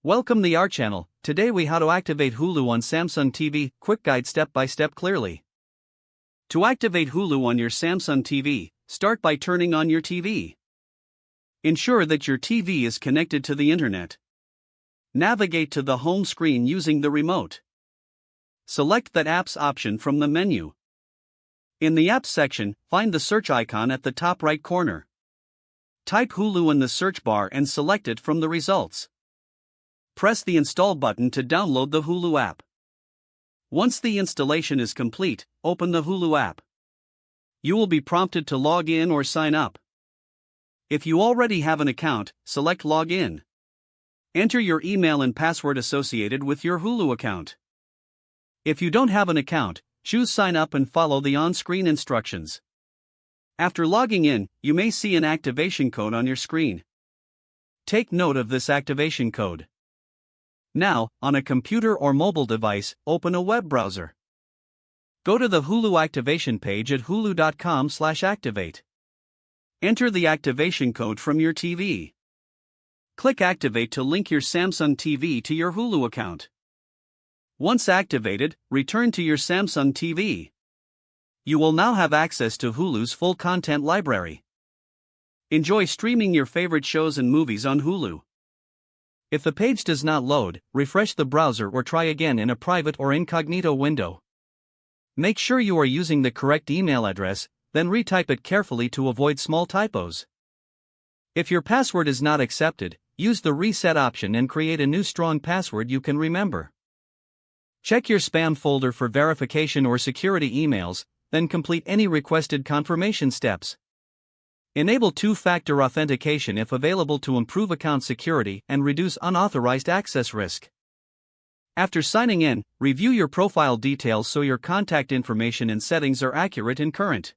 Welcome to our channel. Today we how to activate Hulu on Samsung TV, quick guide step by step clearly. To activate Hulu on your Samsung TV, start by turning on your TV. Ensure that your TV is connected to the internet. Navigate to the home screen using the remote. Select that apps option from the menu. In the apps section, find the search icon at the top right corner. Type Hulu in the search bar and select it from the results. Press the install button to download the Hulu app. Once the installation is complete, open the Hulu app. You will be prompted to log in or sign up. If you already have an account, select Log In. Enter your email and password associated with your Hulu account. If you don't have an account, choose Sign Up and follow the on-screen instructions. After logging in, you may see an activation code on your screen. Take note of this activation code. Now, on a computer or mobile device, open a web browser. Go to the Hulu activation page at hulu.com/activate. Enter the activation code from your TV. Click Activate to link your Samsung TV to your Hulu account. Once activated, return to your Samsung TV. You will now have access to Hulu's full content library. Enjoy streaming your favorite shows and movies on Hulu. If the page does not load, refresh the browser or try again in a private or incognito window. Make sure you are using the correct email address, then retype it carefully to avoid small typos. If your password is not accepted, use the reset option and create a new strong password you can remember. Check your spam folder for verification or security emails, then complete any requested confirmation steps. Enable two-factor authentication if available to improve account security and reduce unauthorized access risk. After signing in, review your profile details so your contact information and settings are accurate and current.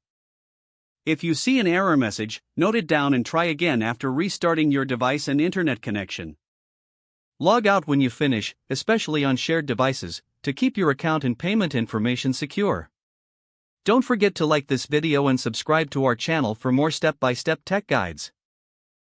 If you see an error message, note it down and try again after restarting your device and internet connection. Log out when you finish, especially on shared devices, to keep your account and payment information secure. Don't forget to like this video and subscribe to our channel for more step-by-step tech guides.